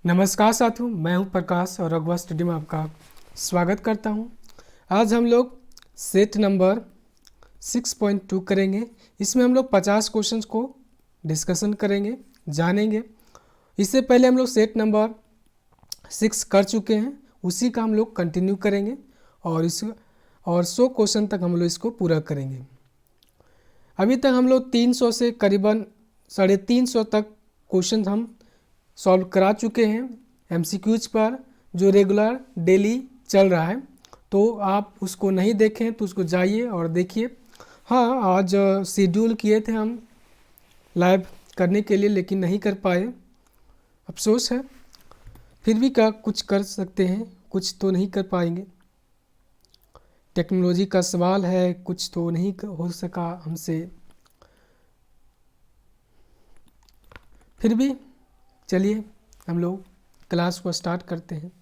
नमस्कार साथियों, मैं हूं प्रकाश और रघुवा स्टडी में आपका स्वागत करता हूं। आज हम लोग सेट नंबर 6.2 करेंगे। इसमें हम लोग 50 क्वेश्चंस को डिस्कशन करेंगे, जानेंगे। इससे पहले हम लोग सेट नंबर 6 कर चुके हैं, उसी का हम लोग कंटिन्यू करेंगे और 100 क्वेश्चन तक हम लोग इसको पूरा करेंगे। अभी तक हम लोग 300 से करीबन 350 तक क्वेश्चन हम सॉल्व करा चुके हैं एमसीक्यूज पर, जो रेगुलर डेली चल रहा है। तो आप उसको नहीं देखें तो उसको जाइए और देखिए। हाँ, आज शेड्यूल किए थे हम लाइव करने के लिए, लेकिन नहीं कर पाए, अफसोस है। फिर भी क्या कुछ कर सकते हैं, कुछ तो नहीं कर पाएंगे। टेक्नोलॉजी का सवाल है, कुछ तो नहीं हो सका हमसे। फिर भी चलिए हम लोग क्लास को स्टार्ट करते हैं।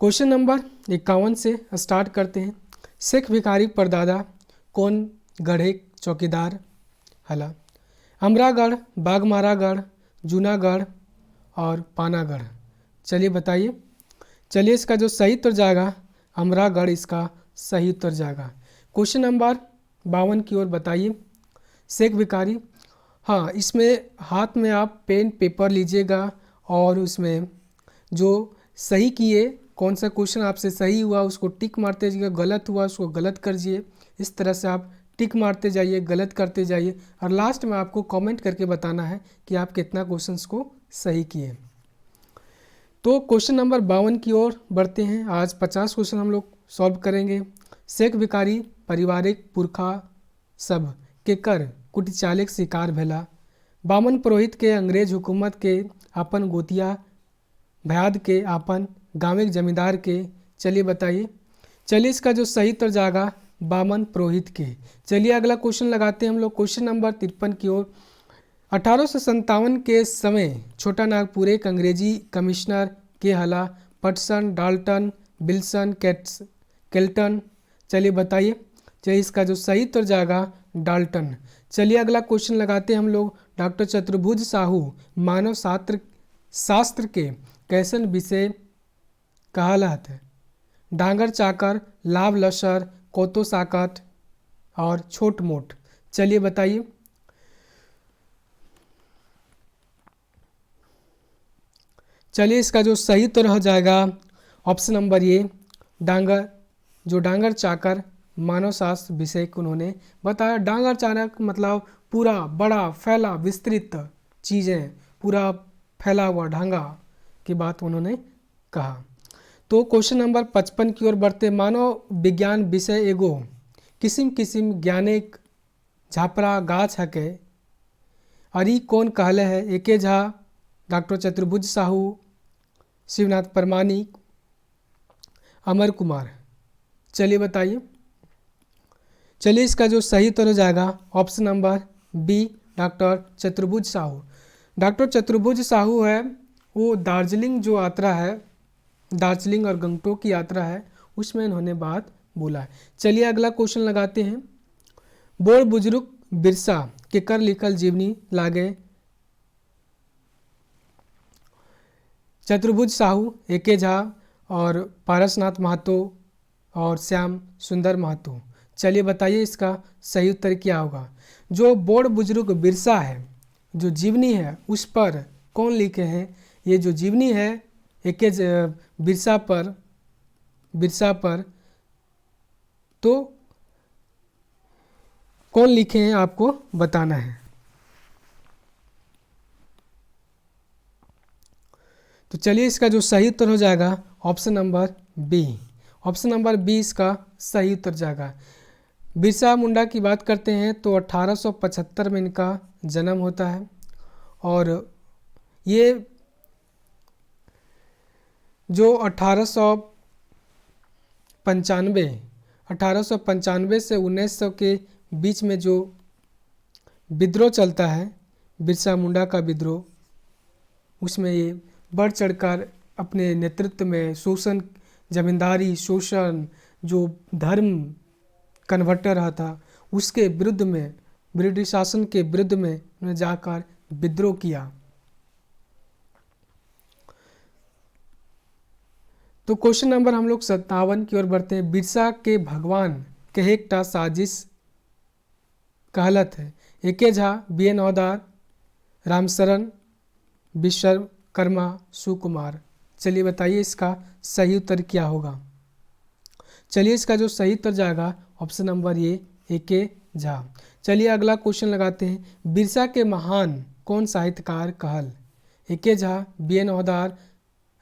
क्वेश्चन नंबर 51 से स्टार्ट करते हैं। सिख भिखारी परदादा कौन गढ़े चौकीदार हला? अमरागढ़, बाघमारागढ़, जूनागढ़ और पानागढ़। चलिए बताइए। चलिए, इसका जो सही उत्तर जाएगा अमरागढ़, इसका सही उत्तर जाएगा। क्वेश्चन नंबर 52 की ओर बताइए। शेख भिखारी, हाँ, इसमें हाथ में आप पेन पेपर लीजिएगा और उसमें जो सही किए, कौन सा क्वेश्चन आपसे सही हुआ उसको टिक मारते जाइए, गलत हुआ उसको गलत करिए। इस तरह से आप टिक मारते जाइए, गलत करते जाइए और लास्ट में आपको कमेंट करके बताना है कि आप कितना क्वेश्चंस को सही किए। तो क्वेश्चन नंबर 52 की ओर बढ़ते हैं। आज 50 क्वेश्चन हम लोग सॉल्व करेंगे। शेख भिखारी पारिवारिक पुरखा सब के कर कुटिचालिक शिकार भेला। बामन पुरोहित के अंग्रेज हुकूमत के अपन गोतिया भयाद के आपन गांविक जमींदार के। चलिए बताइए। चलिए, इसका जो सही उत्तर जाएगा बामन पुरोहित के। चलिए अगला क्वेश्चन लगाते हैं हम लोग। क्वेश्चन नंबर 53 की ओर। 1857 के समय छोटा नागपुर एक अंग्रेजी कमिश्नर के हला पटसन, डाल्टन, बिल्सन, केल्टन। चलिए बताइए। चलिए, इसका जो सही उत्तर जाएगा डाल्टन। चलिए अगला क्वेश्चन लगाते हैं हम लोग। डॉक्टर चतुर्भुज साहू मानव शास्त्र के कैसन विषय कहलात है? डांगर चाकर, लाभ लसर, कोतो साकट और छोट मोट। चलिए बताइए। चलिए, इसका जो सही उत्तर हो जाएगा ऑप्शन नंबर ए, डांगर। जो डांगर चाकर मानव शास्त्र विषय को उन्होंने बताया। डांगर चाकर मतलब पूरा बड़ा फैला विस्तृत चीज़ें, पूरा फैला हुआ ढांगा की बात उन्होंने कहा। तो क्वेश्चन नंबर 55 की ओर बढ़ते। मानव विज्ञान विषय एगो किसिम किसिम ज्ञानिक झापरा गाछ हके अरी कौन कहले है? एके झा, डॉक्टर चतुर्भुज साहू, शिवनाथ परमानिक, अमर कुमार। चलिए बताइए। चलिए, इसका जो सही उत्तर हो जाएगा ऑप्शन नंबर बी, डॉक्टर चतुर्भुज साहू। डॉक्टर चतुर्भुज साहू है वो दार्जिलिंग जो यात्रा है, दार्जिलिंग और गंगटोक की यात्रा है, उसमें इन्होंने बात बोला है। चलिए अगला क्वेश्चन लगाते हैं। बोर बुजुर्ग बिरसा के कर लिखल जीवनी लागे चतुर्भुज साहू, एके झा और पारसनाथ महतो और श्याम सुंदर महतो। चलिए बताइए, इसका सही उत्तर क्या होगा? जो बोर बुजुर्ग बिरसा है, जो जीवनी है, उस पर कौन लिखे हैं? ये जो जीवनी है एके बिरसा पर तो कौन लिखे हैं आपको बताना है। तो चलिए, इसका जो सही उत्तर हो जाएगा option number B. Option number B इसका सही उत्तर जाएगा। बिरसा मुंडा की बात करते हैं तो 1875 में इनका जन्म होता है और ये जो 1895 से 1900 के बीच में जो विद्रोह चलता है, बिरसा मुंडा का विद्रोह, उसमें ये बढ़ चढ़कर अपने नेतृत्व में शोषण, जमींदारी शोषण, जो धर्म कन्वर्टर रहा था, उसके विरुद्ध में ब्रिटिश शासन के विरुद्ध में उन्होंने जाकर विद्रोह किया। तो क्वेश्चन नंबर हम लोग 57 की ओर बढ़ते हैं। बिरसा के भगवान कहेकटा साजिश कहलत है। एके झा, बीएन हौदार, रामशरण, विश्वकर्मा, सुकुमार। चलिए बताइए इसका सही उत्तर क्या होगा। चलिए इसका जो सही उत्तर जाएगा ऑप्शन नंबर ए, एके झा। चलिए अगला क्वेश्चन लगाते हैं। बिरसा के महान कौन साहित्यकार कहल। एके झा, बीएन हौदार,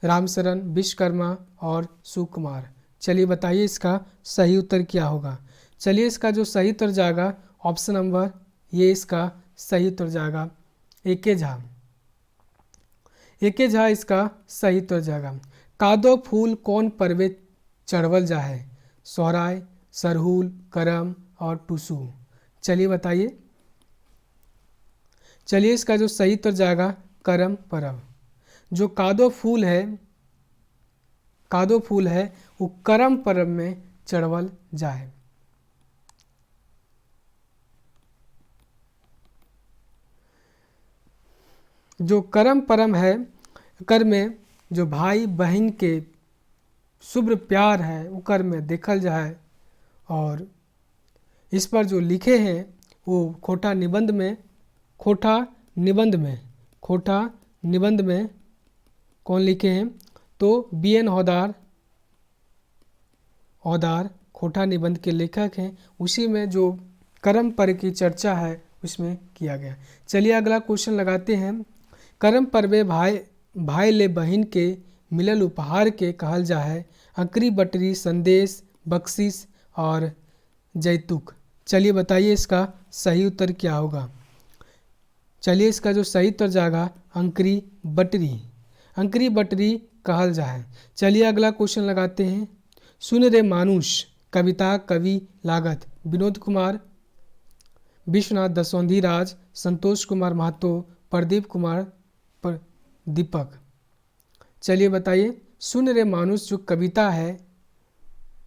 रामशरण, विश्वकर्मा और सुकुमार। चलिए बताइए इसका सही उत्तर क्या होगा। चलिए इसका जो सही उत्तर जाएगा ऑप्शन नंबर ये इसका सही उत्तर जाएगा एके झा। एके झा इसका सही उत्तर जाएगा। कादो फूल कौन पर्वे चढ़वल जा है। सोहराय, सरहुल, करम और टुसु। चलिए बताइए। चलिए इसका जो सही उत्तर जाएगा करम परब। जो कादो फूल है वो करम परब में चढ़वल जाए। जो करम परम है कर में जो भाई बहन के शुभ्र प्यार है वो कर में देखल जाए। और इस पर जो लिखे हैं वो खोटा निबंध में कौन लिखे हैं तो बीएन हौदार खोटा निबंध के लेखक हैं। उसी में जो करम पर की चर्चा है उसमें किया गया। चलिए अगला क्वेश्चन लगाते हैं। करम पर्वे भाई ले बहन के मिलल उपहार के कहल जा है। अंकरी बटरी, संदेश, बख्शिश और जैतुक। चलिए बताइए इसका सही उत्तर क्या होगा। चलिए इसका जो सही उत्तर जाएगा अंकरी बटरी कहल जाए। चलिए अगला क्वेश्चन लगाते हैं। सुन रे मानुष कविता कवि लागत। विनोद कुमार, विश्वनाथ दसौंधी राज, संतोष कुमार महतो, प्रदीप कुमार दीपक। चलिए बताइए। सुन रे मानुष जो कविता है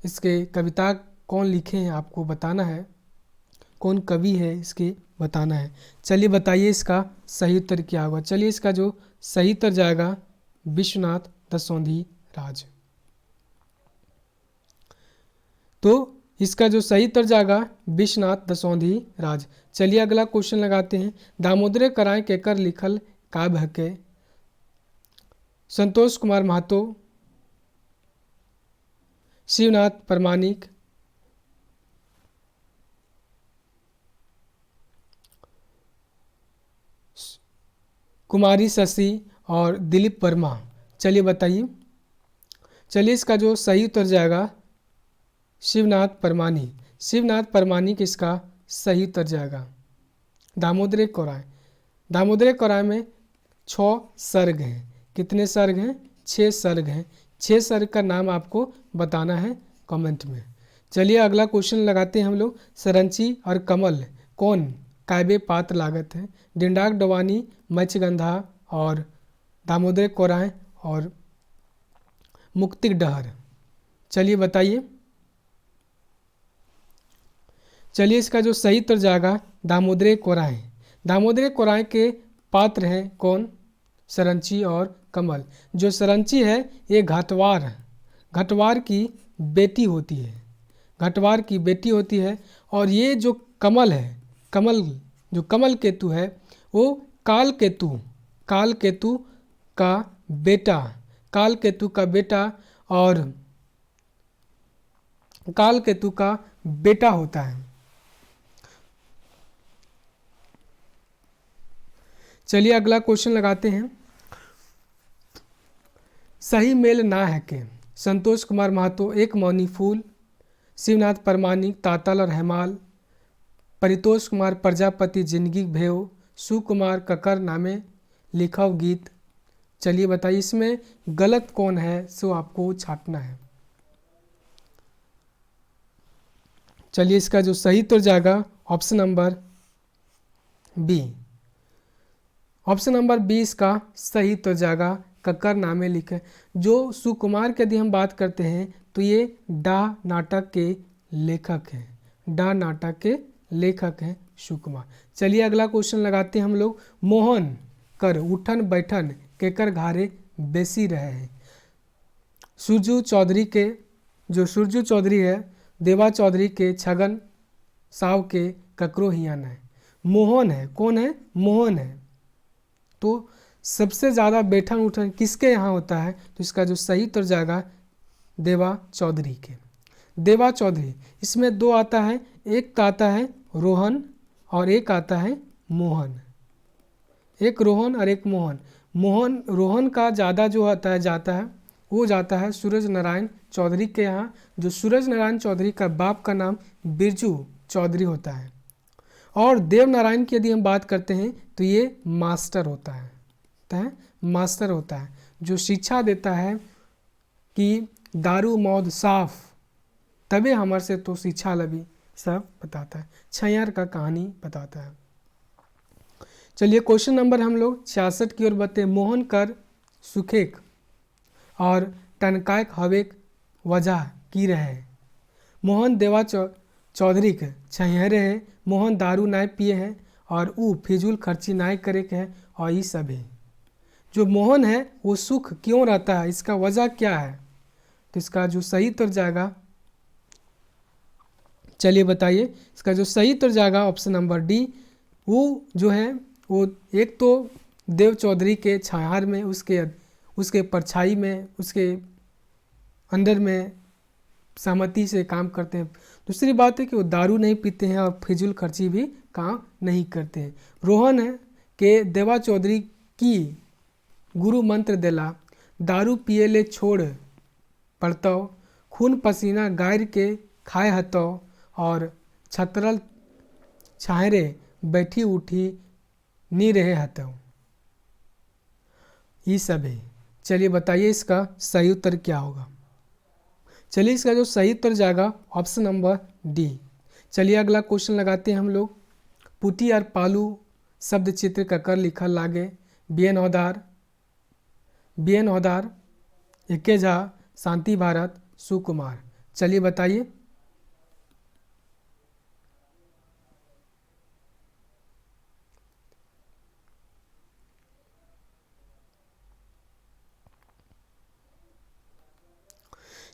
इसके कविता कौन लिखे हैं आपको बताना है। कौन कवि है इसके बताना है। चलिए बताइए इसका सही उत्तर क्या होगा। चलिए इसका जो सही उत्तर जाएगा विश्वनाथ दसौंधी राज। तो इसका जो सही उत्तर जाएगा विश्वनाथ दसौंधी राज। चलिए अगला क्वेश्चन लगाते हैं। दामोदर कराय केकर लिखल काव्य हके। संतोष कुमार महतो, शिवनाथ परमानिक, कुमारी शशि और दिलीप वर्मा। चलिए बताइए। चलिए इसका जो सही उत्तर जाएगा शिवनाथ परमानिक इसका सही उत्तर जाएगा। दामोदर कोराय में 6 सर्ग हैं। कितने सर्ग हैं 6 सर्ग हैं। 6 सर्ग का नाम आपको बताना है कमेंट में। चलिए अगला क्वेश्चन लगाते हैं हम लोग। सरंची और कमल कौन काव्य पात्र लागत है। डिंडाक डवानी, मत्स्यगंधा और दामोदर कोराय और मुक्तिक डहर। चलिए बताइए। चलिए इसका जो सही उत्तर जाएगा दामोदर कोराय के पात्र हैं कौन सरंची और कमल। जो सरंची है ये घटवार की बेटी होती है। और ये जो कमल है जो कमल केतु है वो काल केतु का बेटा होता है। चलिए अगला क्वेश्चन लगाते हैं। सही मेल ना है के। संतोष कुमार महतो, एक मौनी फूल, शिवनाथ परमानिक, तातल और हेमाल, परितोष कुमार प्रजापति, जिंदगी भेव, सुकुमार ककर नामे लिखव गीत। चलिए बताइए इसमें गलत कौन है सो आपको छांटना है। चलिए इसका जो सही उत्तर जाएगा option number B. Option number 20 का सही उत्तर जाएगा कक्कर नामे लिखे। जो सुकुमार की यदि हम बात करते हैं तो ये डा नाटक के लेखक हैं सुकुमार। चलिए अगला क्वेश्चन लगाते हैं हम लोग। मोहन कर उठन बैठन केकर घारे बेसी रहे हैं। सुरजू चौधरी के, जो सुरजू चौधरी है, देवा चौधरी के, छगन साव के, ककरो हियान है। मोहन है, कौन है? मोहन है। तो सबसे ज़्यादा बैठन उठन किसके यहाँ होता है? तो इसका जो सही उत्तर जाएगा देवा चौधरी के। देवा चौधरी। इसमें दो आता है, एक का आता है रोहन और एक आता है मोहन। एक रोहन और एक मोहन। मोहन, रोहन का ज़्यादा जो आता है जाता है वो जाता है सूरज नारायण चौधरी के यहाँ, जो सूरज नारायण चौधरी का बाप का नाम बिरजू चौधरी होता है। और देव नारायण की यदि हम बात करते हैं तो ये मास्टर होता है, मास्टर होता है जो शिक्षा देता है कि दारू मौद साफ तबे हमारे से तो शिक्षा लबी, सब बताता है। छैयार का कहानी बताता है। चलिए क्वेश्चन नंबर हम लोग 66 की ओर बढ़ते। मोहन कर सुखेक और टनकायक हवेक वजह की रहे। मोहन देवा चौधरी के छैहरे है। मोहन दारू नाय पिए है और ऊ फिजूल खर्ची नाय करे के है और ये सब है। जो मोहन है वो सुख क्यों रहता है, इसका वजह क्या है? तो इसका जो सही उत्तर जाएगा, चलिए बताइए, इसका जो सही उत्तर जाएगा ऑप्शन नंबर डी। वो जो है वो एक तो देव चौधरी के छायार में, उसके परछाई में, उसके अंडर में सहमति से काम करते हैं। दूसरी बात है कि वो दारू नहीं पीते हैं और फिजूल खर्ची भी काम नहीं करते हैं। रोहन है कि देवा चौधरी की गुरु मंत्र देला, दारू पिए ले छोड़ पड़तो, खून पसीना गायर के खाए हतो और छतरल छाहरे बैठी उठी नी रहे हतो। ये सब है। चलिए बताइए इसका सही उत्तर क्या होगा। चलिए इसका जो सही उत्तर जाएगा ऑप्शन नंबर डी। चलिए अगला क्वेश्चन लगाते हैं हम लोग। पुटी और पालू शब्द चित्र ककर लिखल लागे। बीएन हौदार, एके झा, शांति भारत, सुकुमार। चलिए बताइए।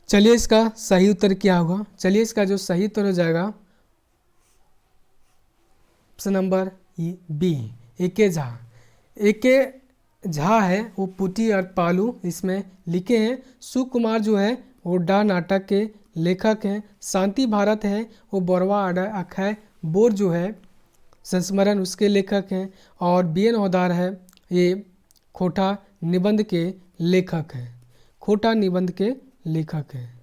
चलिए इसका सही उत्तर क्या होगा। चलिए इसका जो सही उत्तर हो जाएगा ऑप्शन नंबर बी, एके झा। एके झा है वो पुटी और पालू इसमें लिखे हैं। सुकुमार जो है वो डा नाटक के लेखक हैं। शांति भारत है वो बोरवा अखय बोर जो है संस्मरण उसके लेखक हैं। और बीएन हौदार है ये खोटा निबंध के लेखक हैं, खोटा निबंध के लेखक हैं।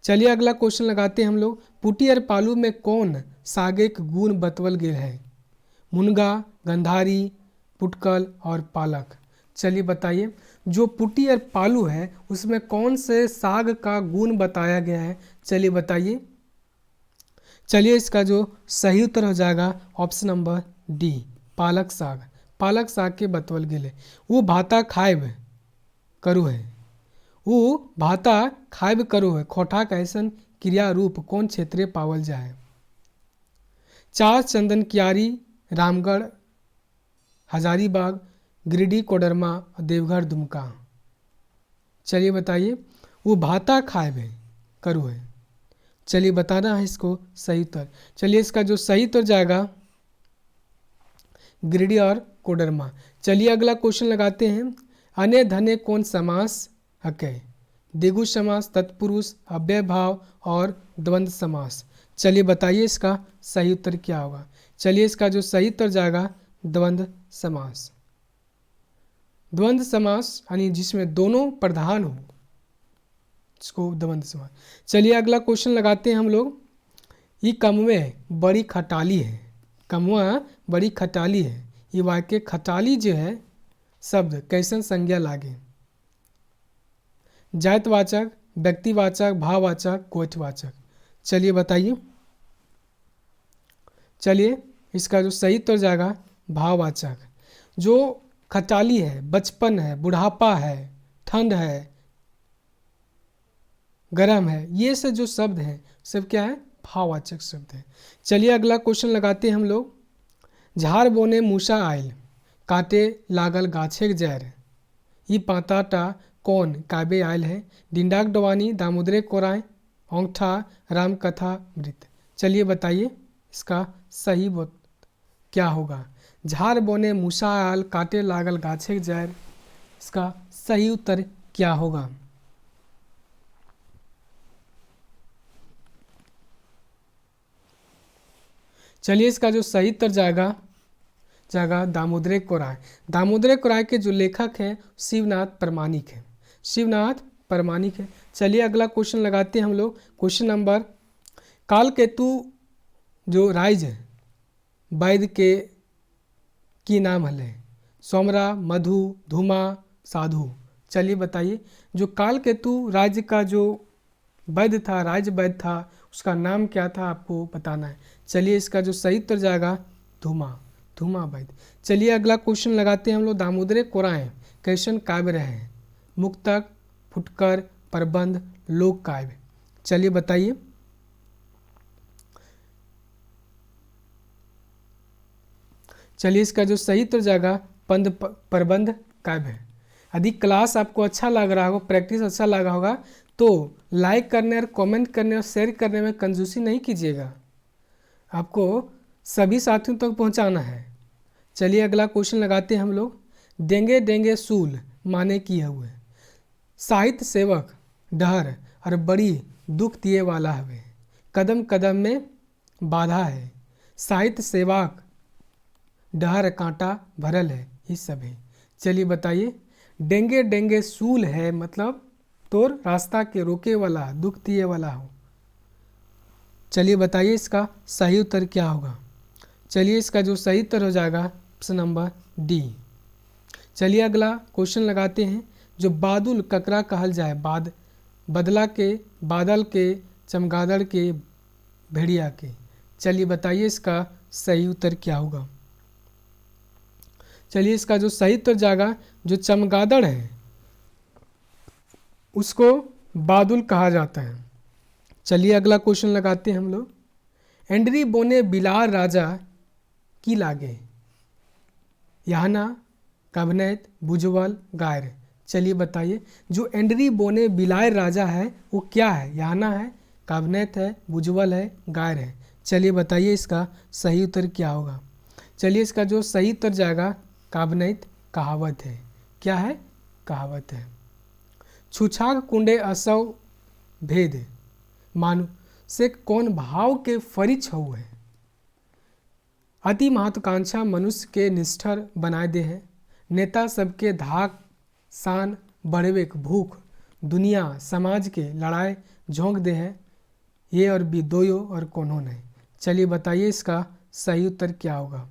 चलिए अगला क्वेश्चन लगाते हैं हम लोग। पुटी और पालू में कौन सागेक गुण बतवल गए है? मुनगा, गंधारी, पुटकल और पालक। चलिए बताइए, जो पुटी और पालू है उसमें कौन से साग का गुण बताया गया है? चलिए बताइए। चलिए इसका जो सही उत्तर हो जाएगा ऑप्शन नंबर डी, पालक साग। पालक साग के बतवल गेले। वो भाता खाएब करू है, वो भाता खाएब करू है। खोटा का ऐसन क्रिया रूप कौन क्षेत्रे पावल जाए? चार चंदन कियारी, रामगढ़, हजारीबाग, गिरिडीह, कोडरमा और देवघर दुमका। चलिए बताइए। वो भाता खाएब करू है। चलिए बताना है इसको सही उत्तर। चलिए इसका जो सही उत्तर जाएगा गिरिडीह और कोडरमा। चलिए अगला क्वेश्चन लगाते हैं। अने धने कौन समास हके? द्विगु समास, तत्पुरुष, अव्यय भाव और द्वंद्व समास। चलिए बताइए इसका सही उत्तर क्या होगा। चलिए इसका जो सही उत्तर जाएगा द्वंद्व समास। द्वंद्व समास यानी जिसमें दोनों प्रधान हो, इसको द्वंद्व समास। चलिए अगला क्वेश्चन लगाते हैं हम लोग। ये कमवे बड़ी खटाली है। कमवा बड़ी खटाली है। ये वाक्य खटाली जो है शब्द कैसन संज्ञा लागे? जातवाचक, व्यक्तिवाचक, भाववाचक, कोटवाचक। चलिए बताइए। चलिए इसका जो सही उत्तर जाएगा भाववाचक। जो खटाली है, बचपन है, बुढ़ापा है, ठंड है, गर्म है, ये सब जो शब्द हैं सब क्या है? भाववाचक शब्द है। चलिए अगला क्वेश्चन लगाते हैं हम लोग। झार बोने मूसा आयल, काटे लागल गाछे जैर, ई पाताटा कौन काव्य आयल है? डिंडाक डवानी, दामोदरे कोराय, औंठा, रामकथा मृत। चलिए बताइए इसका सही क्या होगा। झार बोने मूसा आयल, काटे लागल गाछे जैर, इसका सही उत्तर क्या होगा? चलिए इसका जो सही उत्तर जाएगा दामोदरे कोराय। दामोदरे कोराय के जो लेखक हैं शिवनाथ परमाणिक है, शिवनाथ परमाणिक है। चलिए अगला क्वेश्चन लगाते हैं हम लोग। क्वेश्चन नंबर, कालकेतु जो राइज है वैद्य के की नाम हले? सोमरा, मधु, धूमा, साधु। चलिए बताइए जो कालकेतु राज्य का जो वैद्य था, राज्य वैद्य था, उसका नाम क्या था आपको बताना है। चलिए इसका जो सही उत्तर जाएगा धूमा, धूमा वैद्य। चलिए अगला क्वेश्चन लगाते हैं हम लोग। दामोदरे कोराय कैसन काव्य रहे? मुक्तक, फुटकर, प्रबंध, लोक काव्य। चलिए बताइए। चलिए इसका जो सही उत्तर जाएगा प्रबंध काव्य है। यदि क्लास आपको अच्छा लग रहा होगा, प्रैक्टिस अच्छा लगा होगा, तो लाइक करने और कमेंट करने और शेयर करने में कंजूसी नहीं कीजिएगा, आपको सभी साथियों तक पहुंचाना है। चलिए अगला क्वेश्चन लगाते हैं हम लोग। डेंगे डेंगे सूल माने किए हुए, साहित्य सेवक डहर और बड़ी दुख दिए वाला हवे, कदम कदम में बाधा है, साहित्य सेवक डहर कांटा भरल है, ये सब है। चलिए बताइए। डेंगे डेंगे सूल है मतलब तोर रास्ता के रोके वाला, दुख दिए वाला हो। चलिए बताइए इसका सही उत्तर क्या होगा। चलिए इसका जो सही उत्तर हो जाएगा ऑप्शन नंबर डी। चलिए अगला क्वेश्चन लगाते हैं। जो बादुल ककरा कहल जाए? बदला के, बादल के, चमगादड़ के, भेड़िया के। चलिए बताइए इसका सही उत्तर क्या होगा। चलिए इसका जो सही उत्तर जाएगा जो चमगादड़ है उसको बादुल कहा जाता है। चलिए अगला क्वेश्चन लगाते हैं हम लोग। एंड्री बोने बिलार राजा की लागे? यहाना, कवनैत, बुजवल, गायर। चलिए बताइए जो एंड्री बोने बिलार राजा है वो क्या है? यहाना है, कवनैत है, बुजवल है, गायर है। चलिए बताइए इसका सही उत्तर क्या होगा। चलिए इसका जो सही उत्तर जाएगा कावनैत, कहावत है। क्या है? कहावत है। छुछाग कुंडे असव भेद मानु से कौन भाव के फरिच हुए है? अति महत्वाकांक्षा मनुष्य के निष्ठर बनाए दे है, नेता सबके धाक शान बढ़वे के भूख, दुनिया समाज के लड़ाई झोंक दे है, ये और भी दोयो और कौनों नहीं। चलिए बताइए इसका सही उत्तर क्या होगा।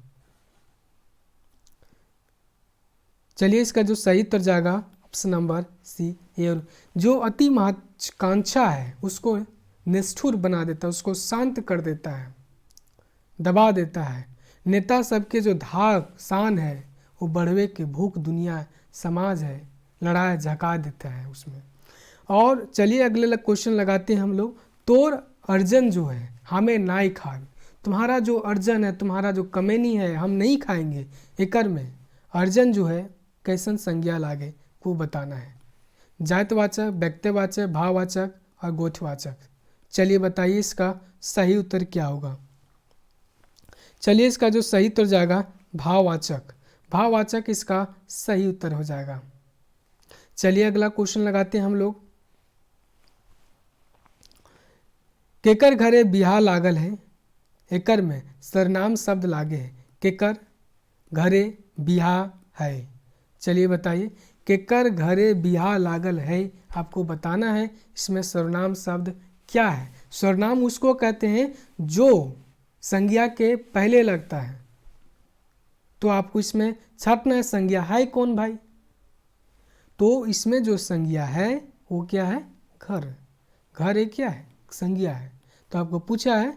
चलिए इसका जो सही उत्तर जाएगा ऑप्शन नंबर सी, ये और जो अति महत्वाकांक्षा है उसको निष्ठुर बना देता है, उसको शांत कर देता है, दबा देता है। नेता सबके जो धाक शान है वो बढ़वे के भूख, दुनिया समाज है लड़ाई झका देता है उसमें। और चलिए अगले क्वेश्चन लगाते हैं हम लोग। तोर अर्जन जो है हमें नाई खाए, तुम्हारा जो अर्जन है, तुम्हारा जो कमेनी है हम नहीं खाएंगे। एकर में अर्जन जो है कैसन संज्ञा लागे वो बताना है। जातवाचक, व्यक्तिवाचक, भाववाचक और गोठवाचक। चलिए बताइए इसका सही उत्तर क्या होगा। चलिए इसका जो सही उत्तर जाएगा भाववाचक, भाववाचक इसका सही उत्तर हो जाएगा। चलिए अगला क्वेश्चन लगाते हैं हम लोग। केकर घरे बिहा लागल है? एकर में सरनाम शब्द लागे है। केकर घरे बिहा है। चलिए बताइए केकर घरे बिहा लागल है, आपको बताना है इसमें सर्वनाम शब्द क्या है। सर्वनाम उसको कहते हैं जो संज्ञा के पहले लगता है, तो आपको इसमें छापना है संज्ञा है कौन भाई, तो इसमें जो संज्ञा है वो क्या है? घर। घर एक क्या है? संज्ञा है। तो आपको पूछा है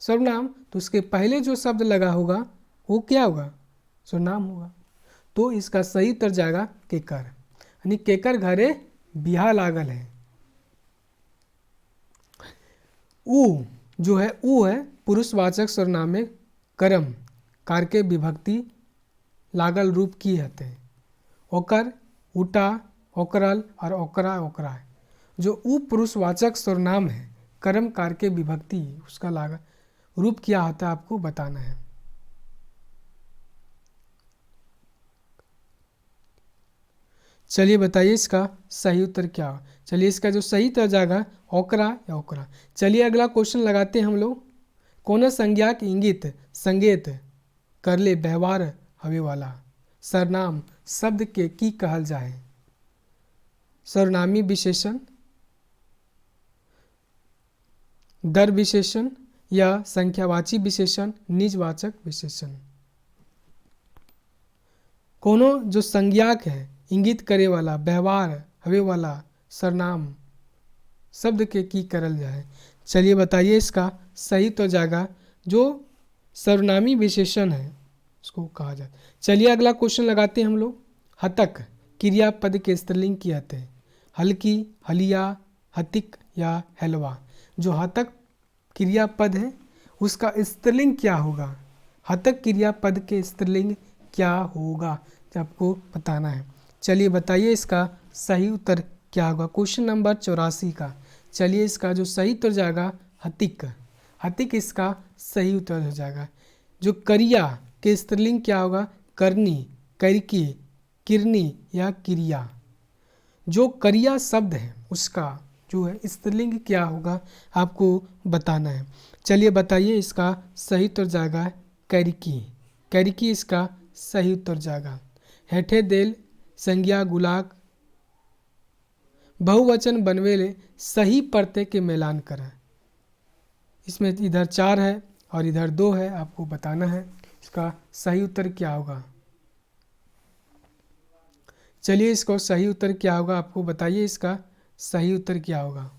सर्वनाम, तो उसके पहले जो शब्द लगा होगा वो क्या होगा? सर्वनाम होगा। तो इसका सही उत्तर जाएगा केकर, यानी केकर घरे बिहा लागल है। ऊ जो है ऊ है पुरुषवाचक सर्वनाम में कर्म कार के विभक्ति लागल रूप की हते ओकर उटा ओकरल और ओकरा ओकरा है। जो ऊ पुरुषवाचक सर्वनाम है कर्म कार के विभक्ति उसका लागल रूप क्या होता है आपको बताना है। चलिए बताइए इसका सही उत्तर क्या हो। चलिए इसका जो सही उत्तर जाएगा ओकरा या ओकरा। चलिए अगला क्वेश्चन लगाते हैं हम लोग। कौन संज्ञाक इंगित संकेत करले व्यवहार हवे वाला सर्वनाम शब्द के की कहल जाए। सर्वनामी विशेषण, दर विशेषण या संख्यावाची विशेषण, निजवाचक विशेषण। कोनो जो संज्ञाक है इंगित करे वाला व्यवहार हवे वाला सर्वनाम शब्द के की करल जाए। चलिए बताइए इसका सही तो जाएगा जो सर्वनामी विशेषण है उसको कहा जाए। चलिए अगला क्वेश्चन लगाते हैं हम लोग। हतक क्रियापद के स्त्रीलिंग की हते हल्की, हलिया, हतिक या हलवा। जो हतक क्रियापद है उसका स्त्रीलिंग क्या होगा। हतक क्रियापद के स्त्रीलिंग क्या होगा आपको बताना है। चलिए बताइए इसका सही उत्तर क्या होगा क्वेश्चन नंबर 84 का। चलिए इसका जो सही उत्तर जाएगा हतिक। हतिक इसका सही उत्तर हो जाएगा। जो करिया के स्त्रीलिंग क्या होगा करनी, करकी, किरनी या क्रिया। जो करिया शब्द है उसका जो है स्त्रीलिंग क्या होगा आपको बताना है। चलिए बताइए इसका सही उत्तर जाएगा करकी। करकी इसका सही उत्तर जाएगा। हेठे देल संज्ञा गुलाक बहुवचन बनवेले सही प्रत्यय के मिलान करें। इसमें इधर 4 है और इधर 2 है आपको बताना है इसका सही उत्तर क्या होगा। चलिए इसको सही उत्तर क्या होगा आपको बताइए इसका सही उत्तर क्या होगा।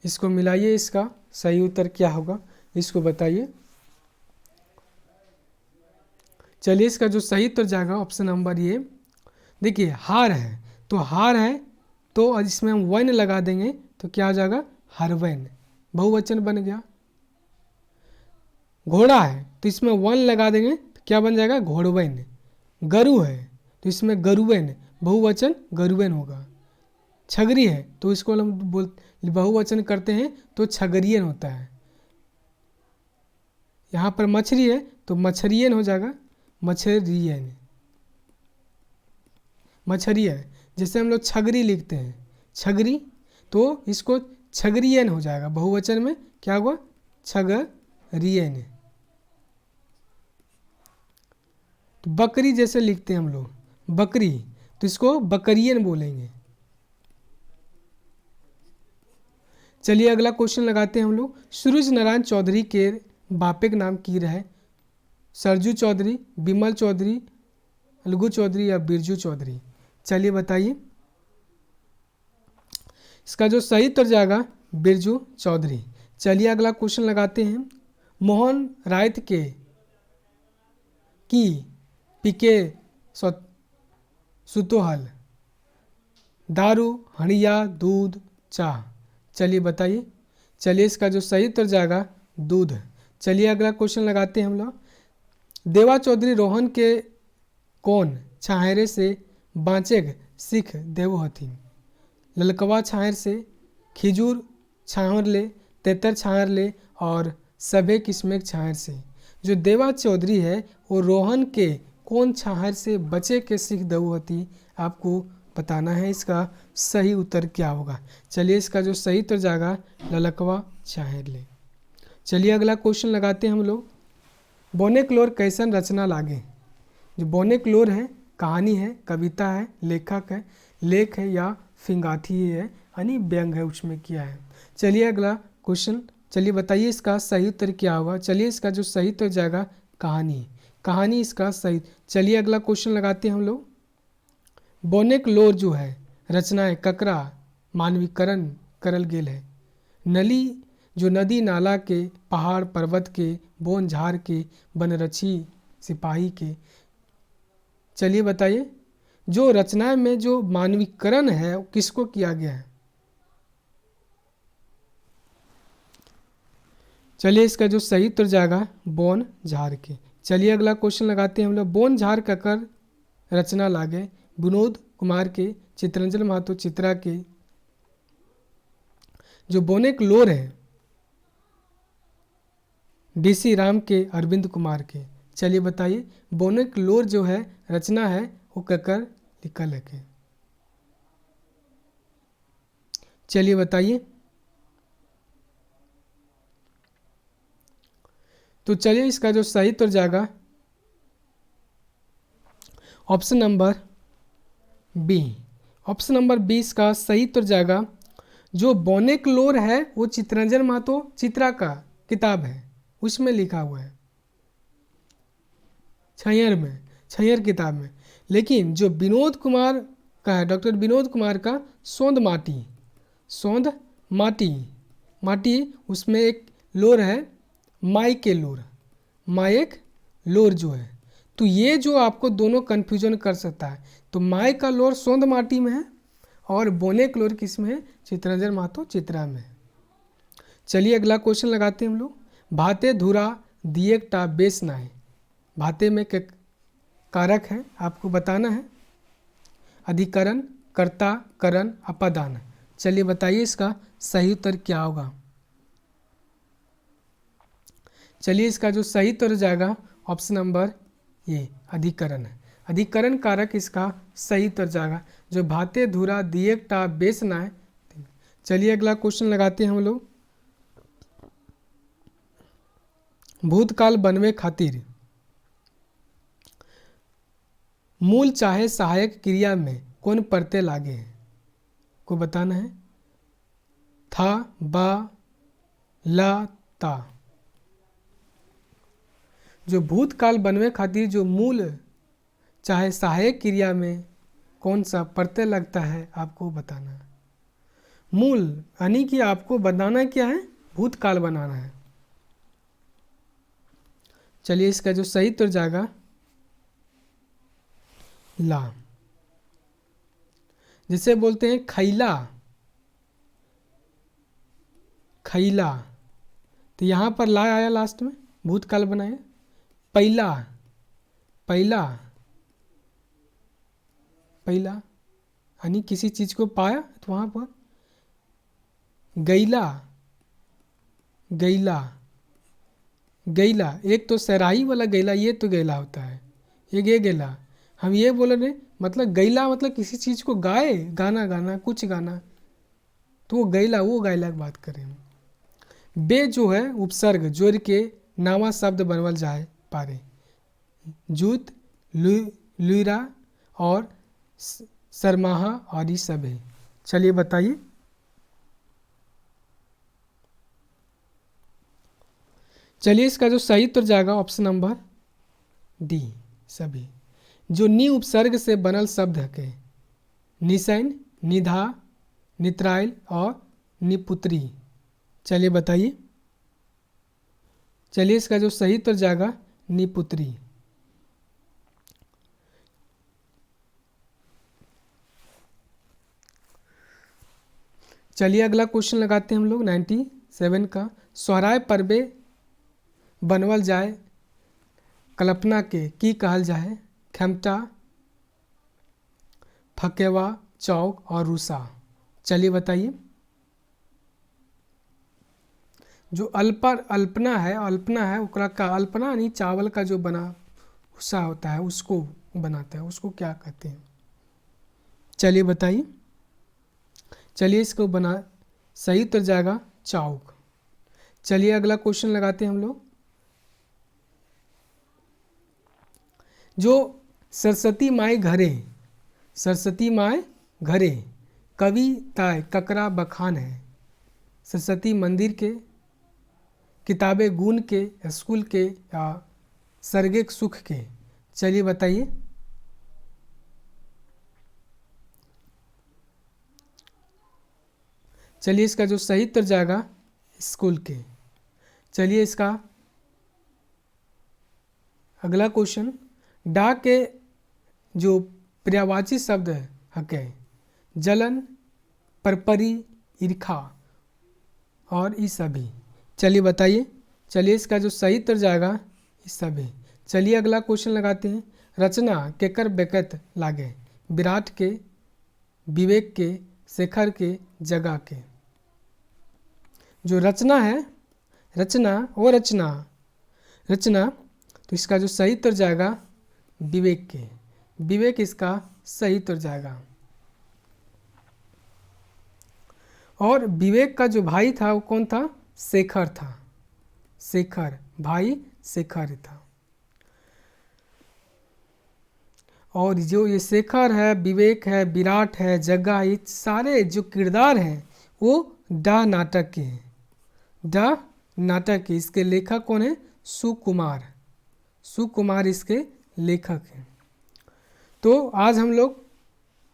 इसको मिलाइए इसका सही उत्तर क्या होगा इसको बताइए। चलिए इसका जो सही उत्तर जाएगा ऑप्शन नंबर ये देखिए हार है तो हार है तो इसमें हम वन लगा देंगे तो क्या हो जाएगा हरवैन बहुवचन बन गया। घोड़ा है तो इसमें वन लगा देंगे तो क्या बन जाएगा घोड़वैन। गरु है तो इसमें गरुवैन बहुवचन गरुवैन होगा। छगरी है तो इसको हम बहुवचन करते हैं तो छगरियन होता है। यहाँ पर मछली है तो मछरियन हो जाएगा मछरियन। मछरी है जैसे हम लोग छगरी लिखते हैं छगरी तो इसको छगरियन हो जाएगा बहुवचन में क्या हुआ छगरियन। तो बकरी जैसे लिखते हैं हम लोग बकरी तो इसको बकरियन बोलेंगे। चलिए अगला क्वेश्चन लगाते हैं हम लोग। सूरज नारायण चौधरी के बापे का नाम की रहे सरजू चौधरी, बिमल चौधरी, अलगू चौधरी या बिरजू चौधरी। चलिए बताइए इसका जो सही उत्तर जाएगा बिरजू चौधरी। चलिए अगला क्वेश्चन लगाते हैं। मोहन रायत के की पीके सुतोहल दारू, हड़िया, दूध, चाह। चलिए बताइए। चलिए इसका जो सही उत्तर जाएगा दूध। चलिए अगला क्वेश्चन लगाते हैं हम लोग। देवा चौधरी रोहन के कौन छाहरे से बाँचेग सीख देव हथिन। ललकवा छाहर से, खिजूर छाहर ले, तेतर छाहर ले और सभे किस्में छाहर से। जो देवा चौधरी है वो रोहन के कौन छाहर से बचे के सीख देव हती आपको बताना है। इसका सही उत्तर क्या होगा। चलिए इसका जो सही उत्तर जाएगा ललकवा छाहर ले। चलिए अगला क्वेश्चन लगाते हैं हम लोग। बोनेक्लोर कैसन रचना लागे। जो बोनेक्लोर है कहानी है, कविता है, लेखक है, लेख है या फिंगाथी है यानी व्यंग है उसमें किया है। चलिए अगला क्वेश्चन। चलिए बताइए इसका सही उत्तर क्या होगा। चलिए इसका जो सही उत्तर जाएगा कहानी। कहानी इसका सही। चलिए अगला क्वेश्चन लगाते हैं हम लोग। बोनेक्लोर जो है रचना है ककरा मानवीकरण करल गेल है। नली जो नदी नाला के, पहाड़ पर्वत के, बोन झाड़ के, वनरक्षी सिपाही के। चलिए बताइए, जो रचना में जो मानवीकरण है वो किसको किया गया है? चलिए इसका जो सही उत्तर जाएगा बोन झार के। चलिए अगला क्वेश्चन लगाते हैं हम लोग। बोन झार ककर रचना लागे विनोद कुमार के, चित्रंजन महतो चित्रा के। जो बोनेक लोर है डीसी राम के, अरविंद कुमार के। चलिए बताइए बोनेक लोर जो है रचना है वो ककर लिखल है के। चलिए बताइए। तो चलिए इसका जो सही उत्तर जाएगा option number B. Option number 20 का सही उत्तर जाएगा। जो बोनेक लोर है वो चित्रंजन महतो चित्रा का किताब है, उसमें लिखा हुआ है, छैयर में, छैयर किताब में। लेकिन जो विनोद कुमार का है, डॉक्टर विनोद कुमार का सोंद माटी, सोंद माटी, माटी उसमें एक लोर है माई के लोर, मायक लोर जो है। तो ये जो आपको दोनों कन्फ्यूजन कर सकता है। तो माई का लोर सोंद माटी में है और बोनेक लोर किस में है? चित्रंजन महतो चित्रा में। चलिए अगला क्वेश्चन लगाते हैं हम लोग। भाते धुरा दिएक टा बेस नाय। भाते में के कारक है, आपको बताना है। अधिकरण, कर्ता, करण, अपादान। चलिए बताइए इसका सही उत्तर क्या होगा। चलिए इसका जो सही उत्तर जाएगा ऑप्शन नंबर ये अधिकरण है। अधिकरण कारक इसका सही उत्तर जाएगा। जो भाते धुरा दिएक टा बेस नाय। चलिए अगला क्वेश्चन लगाते हैं हम लोग। भूतकाल बनवे खातिर मूल चाहे सहायक क्रिया में कौन प्रत्यय लागे हैं, को बताना है। था, बा, ला, ता। जो भूतकाल बनवे खातिर जो मूल चाहे सहायक क्रिया में कौन सा प्रत्यय लगता है आपको बताना है। मूल यानी कि आपको बनाना क्या है? भूतकाल बनाना है। चलिए इसका जो सही उत्तर जाएगा ला। जिसे बोलते हैं खैला, खैला, तो यहाँ पर ला आया लास्ट में, भूतकाल बनाए। पहला, पहला, पहला यानी किसी चीज को पाया तो वहाँ पर। गैला, गैला, गैला, एक तो सराही वाला गैला, ये तो गैला होता है, ये गैला। हम ये बोल रहे मतलब गैला मतलब किसी चीज़ को गाए, गाना गाना, कुछ गाना, तो वो गैला, वो गैला की बात करें हम। बे जो है उपसर्ग जोड़ के नावा शब्द बनवल जाए पारे। जूत, लुरा और सरमाहा और ये सब है। चलिए बताइए। चलिए इसका जो सही उत्तर जाएगा ऑप्शन नंबर डी सभी। जो नी उपसर्ग से बनल शब्द है निशैन, निधा, नित्राइल और निपुत्री। चलिए बताइए। चलिए इसका जो सही उत्तर जाएगा निपुत्री। चलिए अगला क्वेश्चन लगाते हैं हम लोग 97 का। सोहराय पर्वे बनवल जाए कल्पना के की कहल जाए। खेमटा, फकेवा, चौक और रूसा। चलिए बताइए। जो अल्पना है ओकरा का अल्पना यानी चावल का जो बना भूसा होता है उसको बनाता है, उसको क्या कहते हैं? चलिए बताइए। चलिए इसको बना सही उत्तर जाएगा चौक। चलिए अगला क्वेश्चन लगाते हैं हम लोग। जो सरस्वती माई घरे, सरस्वती माई घरे कविताएं ककरा बखान है। सरस्वती मंदिर के, किताबें गुण के, स्कूल के या सर्गिक सुख के। चलिए बताइए। चलिए इसका जो सही उत्तर जाएगा स्कूल के। चलिए इसका अगला क्वेश्चन, डा के जो पर्यायवाची शब्द है क्या है? जलन, परपरी, ईर्खा और ई सभी। चलिए बताइए। चलिए इसका जो सही उत्तर जाएगा ई सभी। चलिए अगला क्वेश्चन लगाते हैं। रचना केकर बेकत लागे? विराट के, विवेक के, शेखर के, जगा के। जो रचना है, रचना वो रचना रचना, तो इसका जो सही उत्तर जाएगा विवेक के। विवेक इसका सही उत्तर जाएगा। और विवेक का जो भाई था वो कौन था? शेखर था। शेखर, भाई शेखर था। और जो ये शेखर है, विवेक है, विराट है, जग्गा, ये सारे जो किरदार हैं वो डा नाटक के हैं। डा नाटक के। इसके लेखक कौन है? सुकुमार। सुकुमार इसके लेखक हैं। तो आज हम लोग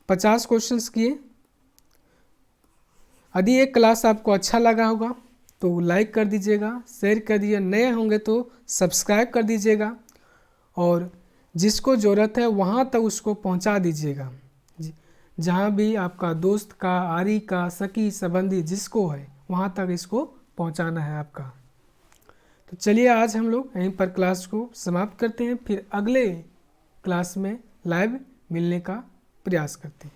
50 क्वेश्चंस किए। यदि ये क्लास आपको अच्छा लगा होगा तो लाइक कर दीजिएगा, शेयर कर दीजिए, नए होंगे तो सब्सक्राइब कर दीजिएगा, और जिसको ज़रूरत है वहाँ तक उसको पहुँचा दीजिएगा। जहाँ भी आपका दोस्त का, आरी का, सखी, संबंधी जिसको है वहाँ तक इसको पहुँचाना है आपका। तो चलिए आज हम लोग यहीं पर क्लास को समाप्त करते हैं, फिर अगले क्लास में लाइव मिलने का प्रयास करते हैं।